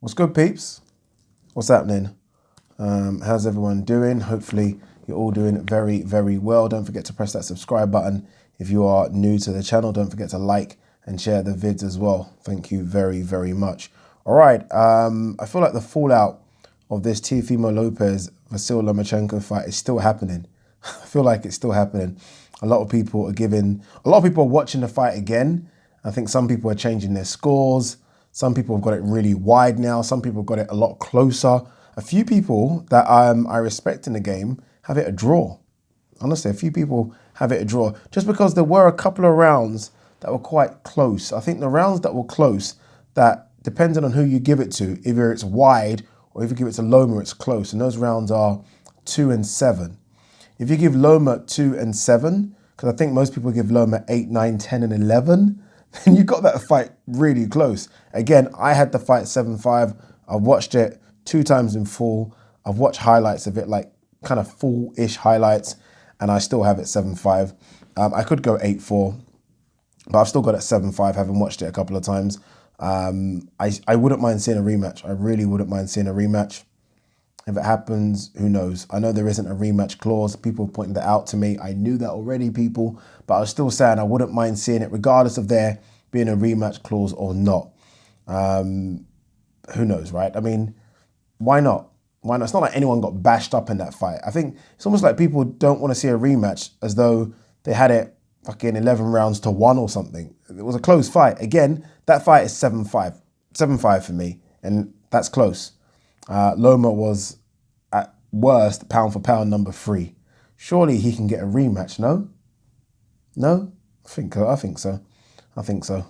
What's good, peeps? What's happening? How's everyone doing? Hopefully you're all doing very, very well. Don't forget to press that subscribe button. If you are new to the channel, don't forget to like and share the vids as well. Thank you very, very much. All right. I feel like the fallout of this Teofimo Lopez-Vasyl Lomachenko fight is still happening. I feel like it's still happening. A lot of people are watching the fight again. I think some people are changing their scores. Some people have got it really wide now. Some people have got it a lot closer. A few people that I respect in the game have it a draw. Honestly, a few people have it a draw. Just because there were a couple of rounds that were quite close. I think the rounds that were close, that depending on who you give it to, either it's wide or if you give it to Loma, it's close. And those rounds are 2 and 7. If you give Loma 2 and 7, because I think most people give Loma 8, 9, 10 and 11, then you got that fight really close. Again, I had the fight 7-5. I've watched it 2 times in full. I've watched highlights of it, like kind of full-ish highlights, and I still have it 7-5. I could go 8-4, but I've still got it 7-5, having watched it a couple of times. I wouldn't mind seeing a rematch. I really wouldn't mind seeing a rematch. If it happens, who knows? I know there isn't a rematch clause. People pointed that out to me. I knew that already, people, but I was still saying I wouldn't mind seeing it regardless of there being a rematch clause or not. Who knows, right? I mean, why not? Why not? It's not like anyone got bashed up in that fight. I think it's almost like people don't want to see a rematch as though they had it fucking 11 rounds to 1 or something. It was a close fight. Again, that fight is 7-5. 7-5 for me, and that's close. Loma was at worst pound for pound number 3. Surely he can get a rematch, no? No? I think so. I think so.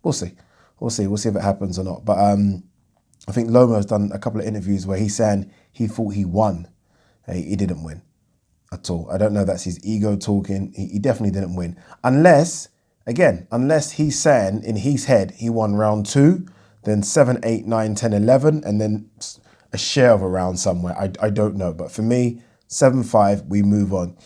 We'll see. We'll see if it happens or not. But I think Loma has done a couple of interviews where he's saying he thought he won. He didn't win at all. I don't know if that's his ego talking. He definitely didn't win. Unless he's saying in his head he won round 2, then 7, 8, 9, 10, 11, and then a share of a round somewhere. I don't know. But for me, 7-5, we move on.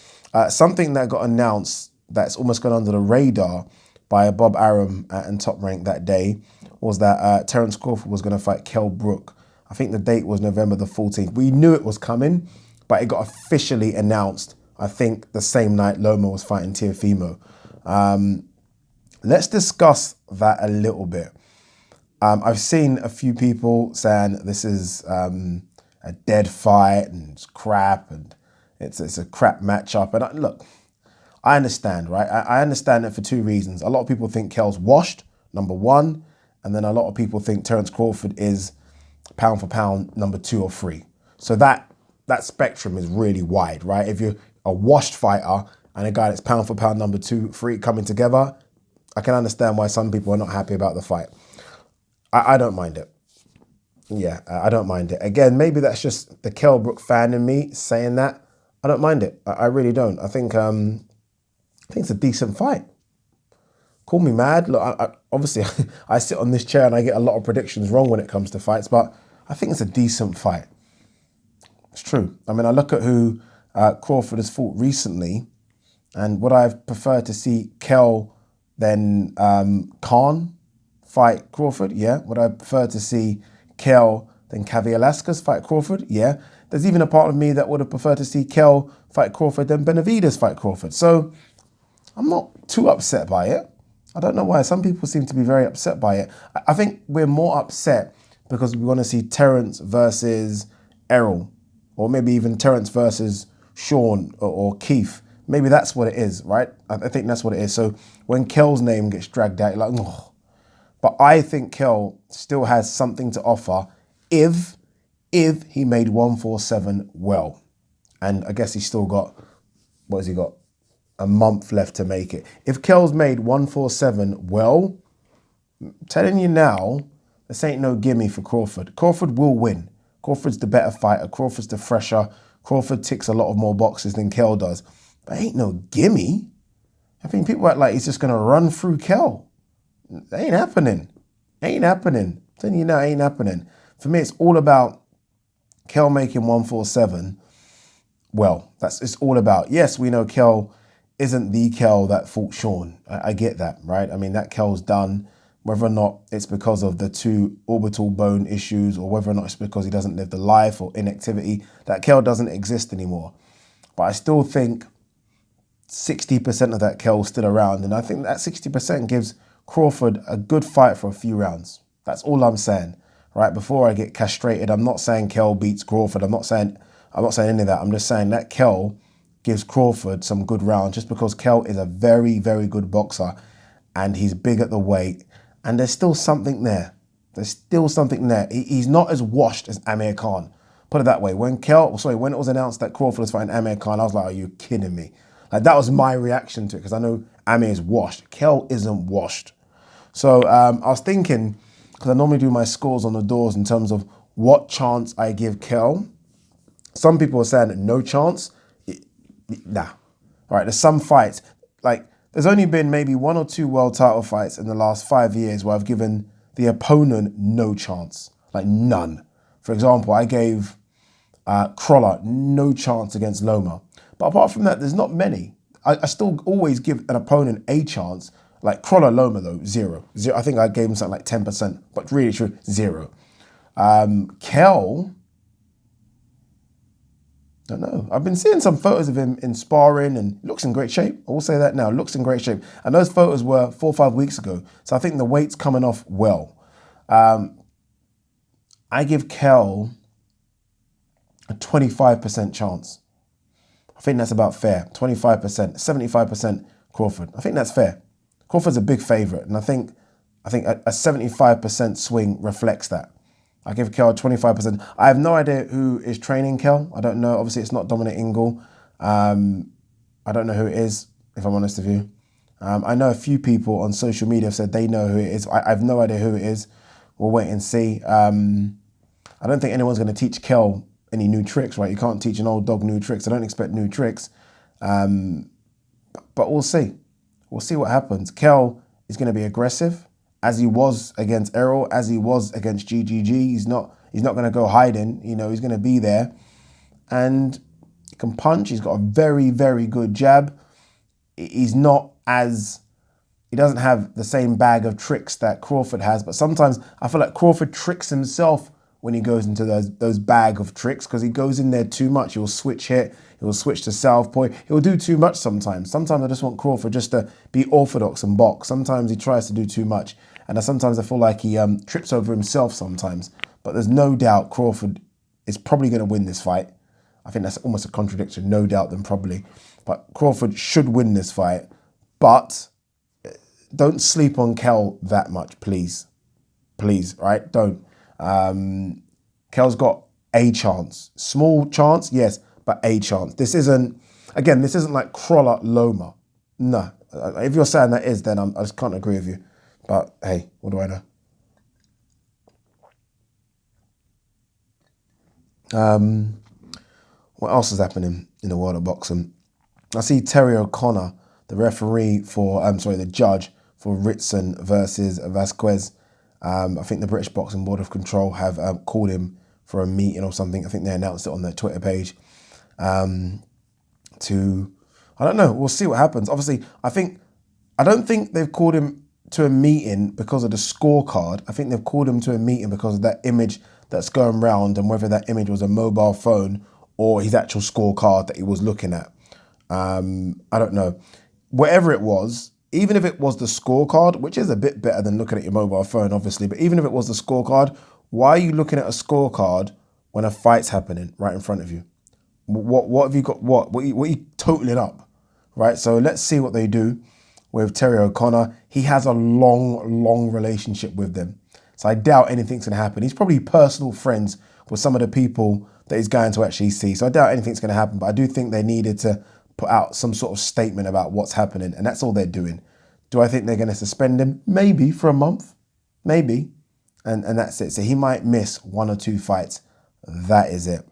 Something that got announced that's almost gone under the radar by Bob Arum and Top Rank that day was that Terence Crawford was going to fight Kell Brook. I think the date was November the 14th. We knew it was coming, but it got officially announced, I think, the same night Loma was fighting Teofimo. Let's discuss that a little bit. I've seen a few people saying this is a dead fight and it's crap and it's a crap matchup. And look, I understand, right? I understand it for 2 reasons. A lot of people think Kell's washed, number 1, and then a lot of people think Terence Crawford is pound for pound number 2 or 3. So that spectrum is really wide, right? If you're a washed fighter and a guy that's pound for pound number 2, 3 coming together, I can understand why some people are not happy about the fight. I don't mind it. Yeah, I don't mind it. Again, maybe that's just the Kell Brook fan in me saying that. I don't mind it. I really don't. I think it's a decent fight. Call me mad. Look, obviously, I sit on this chair and I get a lot of predictions wrong when it comes to fights, but I think it's a decent fight. It's true. I mean, I look at who Crawford has fought recently, and would I have preferred to see Kell than Khan fight Crawford? Yeah. Would I prefer to see Kell than Cavi Velasquez fight Crawford? Yeah. There's even a part of me that would have preferred to see Kell fight Crawford than Benavidez fight Crawford. So I'm not too upset by it. I don't know why. Some people seem to be very upset by it. I think we're more upset because we want to see Terence versus Errol, or maybe even Terence versus Sean or Keith. Maybe that's what it is, right? I think that's what it is. So when Kell's name gets dragged out, you're like, oh. But I think Kell still has something to offer if he made 147 well. And I guess he's still got, what has he got? A month left to make it. If Kell's made 147 well, I'm telling you now, this ain't no gimme for Crawford. Crawford will win. Crawford's the better fighter. Crawford's the fresher. Crawford ticks a lot of more boxes than Kell does. But ain't no gimme. I think people act like he's just going to run through Kell. It ain't happening. Ain't happening. I'm telling you now, ain't happening. For me, it's all about Kell making 147. Well, it's all about. Yes, we know Kell isn't the Kell that fought Sean. I get that, right? I mean, that Kell's done. whether or not it's because of the two orbital bone issues or whether or not it's because he doesn't live the life or inactivity, that Kell doesn't exist anymore. But I still think 60% of that Kell's still around. And I think that 60% gives Crawford a good fight for a few rounds. That's all I'm saying, right? Before I get castrated, I'm not saying Kell beats Crawford. I'm not saying any of that. I'm just saying that Kell gives Crawford some good rounds just because Kell is a very, very good boxer and he's big at the weight. And there's still something there. There's still something there. He's not as washed as Amir Khan. Put it that way. When it was announced that Crawford was fighting Amir Khan, I was like, are you kidding me? Like, that was my reaction to it because I know Amir is washed. Kell isn't washed. So I was thinking, because I normally do my scores on the doors in terms of what chance I give Kell. Some people are saying that no chance. Nah. All right, there's some fights. Like, there's only been maybe 1 or 2 world title fights in the last 5 years where I've given the opponent no chance. Like, none. For example, I gave Crolla no chance against Loma. But apart from that, there's not many. I still always give an opponent a chance. Like Crolla Loma, though, zero. I think I gave him something like 10%, but really true, 0. Kell, don't know. I've been seeing some photos of him in sparring and looks in great shape. I will say that now, looks in great shape. And those photos were 4 or 5 weeks ago. So I think the weight's coming off well. I give Kell a 25% chance. I think that's about fair. 25%, 75% Crawford. I think that's fair. Crawford's a big favourite, and I think a 75% swing reflects that. I give Kell 25%. I have no idea who is training Kell. I don't know. Obviously, it's not Dominic Ingle. I don't know who it is, if I'm honest with you. I know a few people on social media have said they know who it is. I have no idea who it is. We'll wait and see. I don't think anyone's going to teach Kell any new tricks, right? You can't teach an old dog new tricks. I don't expect new tricks. But we'll see. We'll see what happens. Kell is going to be aggressive, as he was against Errol, as he was against GGG. He's not going to go hiding. You know, he's going to be there. And he can punch. He's got a very, very good jab. He doesn't have the same bag of tricks that Crawford has, but sometimes I feel like Crawford tricks himself when he goes into those bag of tricks because he goes in there too much. He'll switch hit, he'll switch to southpaw. He'll do too much sometimes. Sometimes I just want Crawford just to be orthodox and box. Sometimes he tries to do too much. And sometimes I feel like he trips over himself sometimes. But there's no doubt Crawford is probably going to win this fight. I think that's almost a contradiction. No doubt than probably. But Crawford should win this fight. But don't sleep on Kell that much, please. Please, right? Don't. Kell's got a chance. Small chance, yes, but a chance. This isn't like Crolla Loma. No. If you're saying that is, then I just can't agree with you. But hey, what do I know? What else is happening in the world of boxing? I see Terry O'Connor, the the judge for Ritson versus Vasquez. I think the British Boxing Board of Control have called him for a meeting or something. I think they announced it on their Twitter page. I don't know. We'll see what happens. Obviously, I don't think they've called him to a meeting because of the scorecard. I think they've called him to a meeting because of that image that's going around and whether that image was a mobile phone or his actual scorecard that he was looking at. I don't know. Whatever it was, even if it was the scorecard, which is a bit better than looking at your mobile phone, obviously, but even if it was the scorecard, why are you looking at a scorecard when a fight's happening right in front of you? What have you got? What are you totaling up, right? So let's see what they do with Terry O'Connor. He has a long relationship with them. So I doubt anything's going to happen. He's probably personal friends with some of the people that he's going to actually see. So I doubt anything's going to happen, but I do think they needed to put out some sort of statement about what's happening, and that's all they're doing. Do I think they're going to suspend him? Maybe for a month, maybe, and that's it. So he might miss 1 or 2 fights. That is it.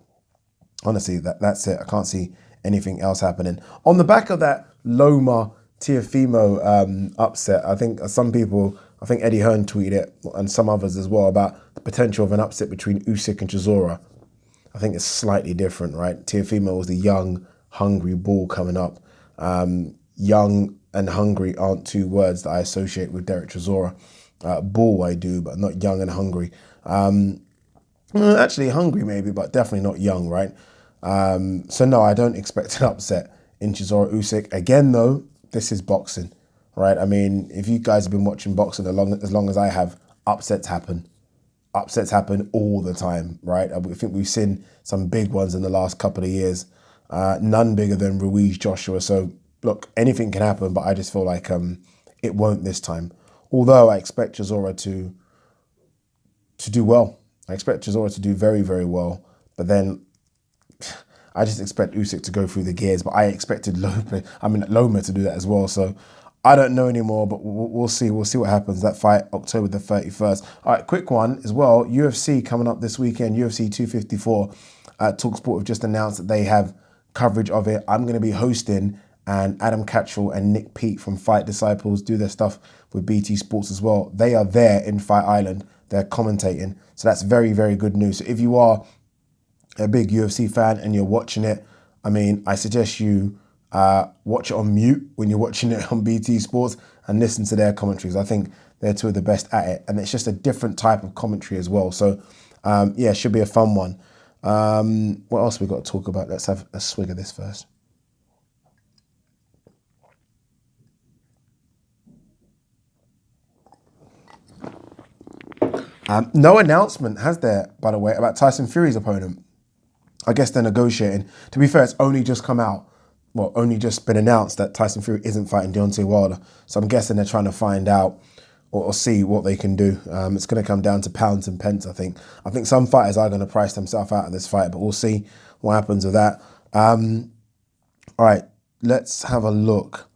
Honestly, that's it. I can't see anything else happening. On the back of that Loma Teofimo upset, I think Eddie Hearn tweeted it, and some others as well, about the potential of an upset between Usyk and Chisora. I think it's slightly different, right? Teofimo was the young, hungry bull coming up. Young and hungry aren't 2 words that I associate with Derek Chisora. Bull I do, but not young and hungry. Actually hungry maybe, but definitely not young, right? So no, I don't expect an upset in Chisora Usyk. Again though, this is boxing, right? I mean, if you guys have been watching boxing as long as I have, upsets happen. Upsets happen all the time, right? I think we've seen some big ones in the last couple of years. None bigger than Ruiz Joshua. So look, anything can happen, but I just feel like it won't this time. Although I expect Chisora to do well. I expect Chisora to do very, very well. But then I just expect Usyk to go through the gears. But I expected Loma to do that as well. So I don't know anymore, but we'll see. We'll see what happens. That fight, October the 31st. All right, quick one as well. UFC coming up this weekend, UFC 254. TalkSport have just announced that they have coverage of it. I'm going to be hosting, and Adam Cattrall and Nick Peet from Fight Disciples do their stuff with BT Sports as well. They are there in Fight Island. They're commentating. So that's very, very good news. So if you are a big UFC fan and you're watching it, I mean, I suggest you watch it on mute when you're watching it on BT Sports and listen to their commentaries. I think they're two of the best at it. And it's just a different type of commentary as well. So, yeah, it should be a fun one. What else have we got to talk about? Let's have a swig of this first. No announcement, has there, by the way, about Tyson Fury's opponent? I guess they're negotiating. To be fair, it's only just come out. Well, only just been announced that Tyson Fury isn't fighting Deontay Wilder. So I'm guessing they're trying to find out or see what they can do. It's going to come down to pounds and pence, I think. I think some fighters are going to price themselves out of this fight, but we'll see what happens with that. All right, let's have a look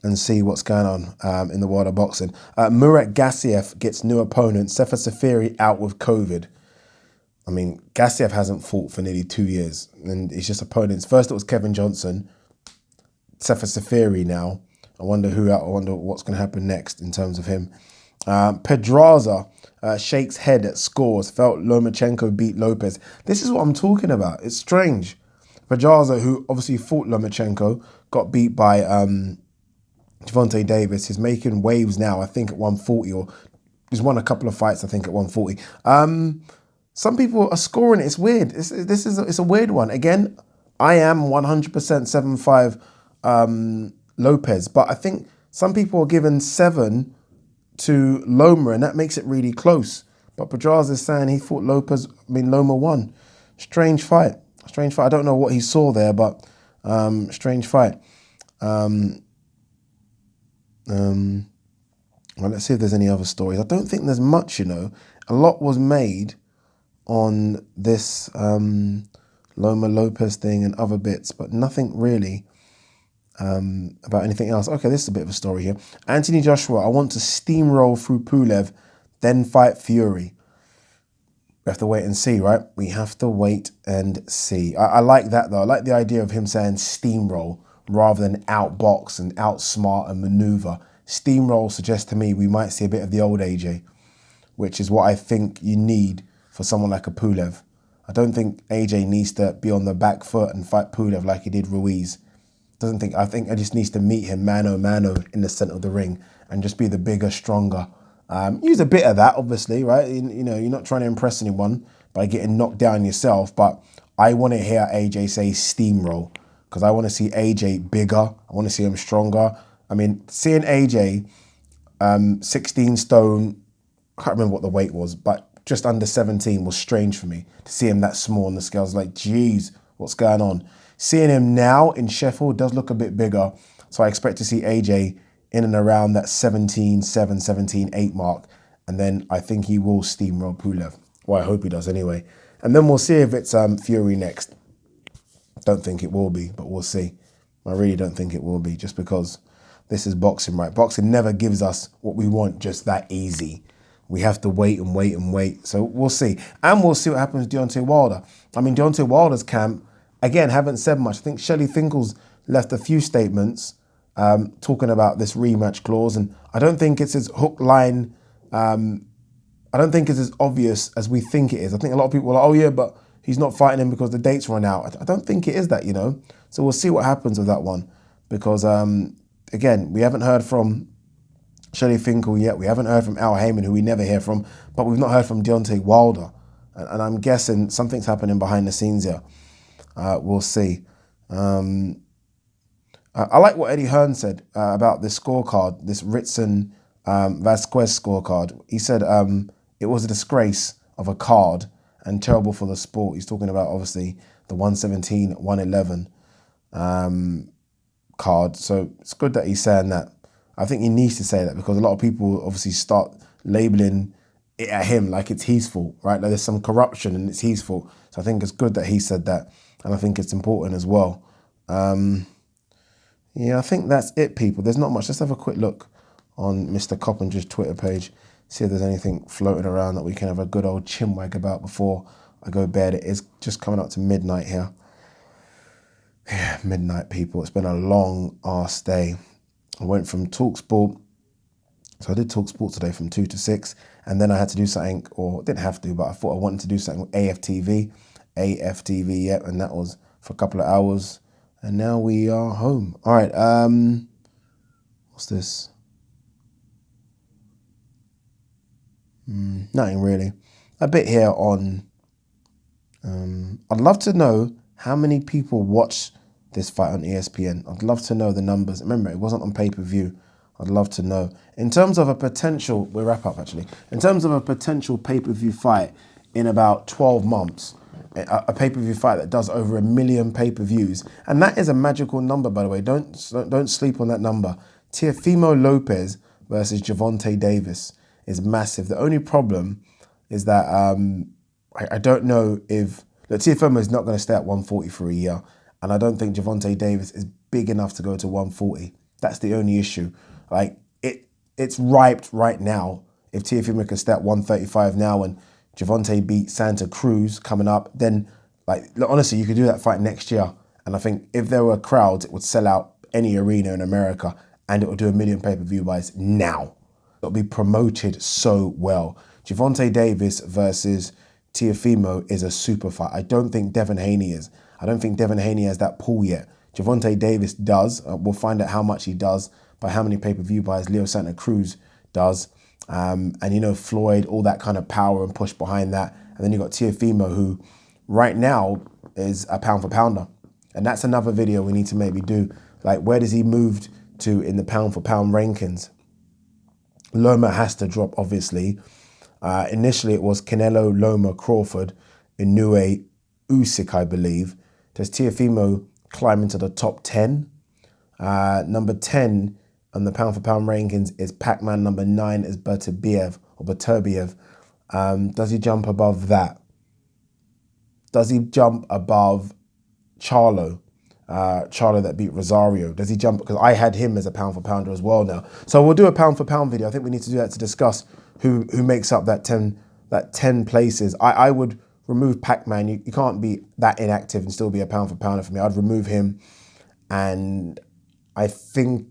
and see what's going on in the world of boxing. Murat Gassiev gets new opponent. Sefer Seferi out with COVID. I mean, Gassiev hasn't fought for nearly 2 years, and it's just opponents. First it was Kevin Johnson, Sefer Seferi now. I wonder what's going to happen next in terms of him. Pedraza shakes head at scores. Felt Lomachenko beat Lopez. This is what I'm talking about. It's strange. Pedraza, who obviously fought Lomachenko, got beat by Gervonta Davis. He's making waves now, I think, at 140, or he's won a couple of fights, I think, at 140. Some people are scoring it. It's weird. It's a weird one. Again, I am 100% 7-5 Lopez, but I think some people are giving 7 to Loma, and that makes it really close. But Pedraza is saying he thought Loma won. Strange fight. I don't know what he saw there, but strange fight. Well, let's see if there's any other stories. I don't think there's much, A lot was made on this Loma Lopez thing and other bits, but nothing really about anything else. Okay, this is a bit of a story here. Anthony Joshua, I want to steamroll through Pulev, then fight Fury. We have to wait and see, right? We have to wait and see. I like that, though. I like the idea of him saying steamroll rather than outbox and outsmart and maneuver. Steamroll suggests to me we might see a bit of the old AJ, which is what I think you need for someone like a Pulev. I don't think AJ needs to be on the back foot and fight Pulev like he did Ruiz. I think I just needs to meet him mano in the center of the ring and just be the bigger, stronger. Use a bit of that, obviously, right? You're not trying to impress anyone by getting knocked down yourself, but I want to hear AJ say steamroll because I want to see AJ bigger. I want to see him stronger. I mean, seeing AJ 16 stone, I can't remember what the weight was, but just under 17 was strange for me to see him that small on the scales. Like, geez, what's going on? Seeing him now in Sheffield does look a bit bigger. So I expect to see AJ in and around that 17-7, 17-8 mark. And then I think he will steamroll Pulev. Well, I hope he does anyway. And then we'll see if it's Fury next. Don't think it will be, but we'll see. I really don't think it will be, just because this is boxing, right? Boxing never gives us what we want just that easy. We have to wait and wait and wait. So we'll see. And we'll see what happens to Deontay Wilder. I mean, Deontay Wilder's camp, again, haven't said much. I think Shelley Finkel's left a few statements talking about this rematch clause. And I don't think it's as hook line. I don't think it's as obvious as we think it is. I think a lot of people are like, oh yeah, but he's not fighting him because the dates run out. I don't think it is that, So we'll see what happens with that one. Because, again, we haven't heard from Shelley Finkel yet. We haven't heard from Al Heyman, who we never hear from, but we've not heard from Deontay Wilder. And I'm guessing something's happening behind the scenes here. We'll see. I like what Eddie Hearn said about this scorecard, this Ritson Vasquez scorecard. He said it was a disgrace of a card and terrible for the sport. He's talking about, obviously, the 117, 111 card. So it's good that he's saying that. I think he needs to say that because a lot of people obviously start labeling it at him like it's his fault, right? Like there's some corruption and it's his fault. So I think it's good that he said that. And I think it's important as well. Yeah, I think that's it, people. There's not much. Let's have a quick look on Mr. Coppinger's Twitter page. See if there's anything floating around that we can have a good old chinwag about before I go to bed. It is just coming up to midnight here. Yeah, midnight, people. It's been a long ass day. I went from TalkSport. So I did TalkSport today from 2 to 6. And then I had to do something, or didn't have to, but I thought I wanted to do something with AFTV. AFTV, yeah, and that was for a couple of hours. And now we are home. All right, what's this? Nothing really. A bit here on, I'd love to know how many people watch this fight on ESPN. I'd love to know the numbers. Remember, it wasn't on pay-per-view. I'd love to know. In terms of a potential, we'll wrap up actually. In terms of a potential pay-per-view fight in about 12 months, a pay-per-view fight that does over 1 million pay-per-views. And that is a magical number, by the way. Don't sleep on that number. Teofimo Lopez versus Gervonta Davis is massive. The only problem is that I don't know if... Teofimo is not going to stay at 140 for a year. And I don't think Gervonta Davis is big enough to go to 140. That's the only issue. Like, it's ripe right now. If Teofimo can stay at 135 now and Gervonta beat Santa Cruz coming up, then, like, honestly, you could do that fight next year. And I think if there were crowds, it would sell out any arena in America and it would do 1 million pay-per-view buys now. It'll be promoted so well. Gervonta Davis versus Teofimo is a super fight. I don't think Devin Haney is. I don't think Devin Haney has that pull yet. Gervonta Davis does. We'll find out how much he does by how many pay-per-view buys Leo Santa Cruz does. And, you know, Floyd, all that kind of power and push behind that. And then you got Teofimo, who right now is a pound for pounder. And that's another video we need to maybe do. Like, where does he move to in the pound for pound rankings? Loma has to drop, obviously. Initially, it was Canelo, Loma, Crawford, Inoue, Usyk, I believe. Does Teofimo climb into the top 10? Number 10 on the pound for pound rankings is Pac-Man. Number 9 is Beterbiev. Does he jump above that? Does he jump above Charlo? Charlo that beat Rosario. Does he jump? Because I had him as a pound for pounder as well now. So we'll do a pound for pound video. I think we need to do that to discuss who makes up that 10 places. I would remove Pac-Man. You can't be that inactive and still be a pound for pounder for me. I'd remove him. And I think,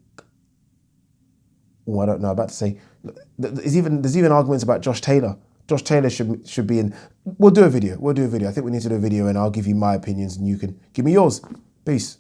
I don't know, about to say, there's even arguments about Josh Taylor. Josh Taylor should be in. We'll do a video. I think we need to do a video and I'll give you my opinions and you can give me yours. Peace.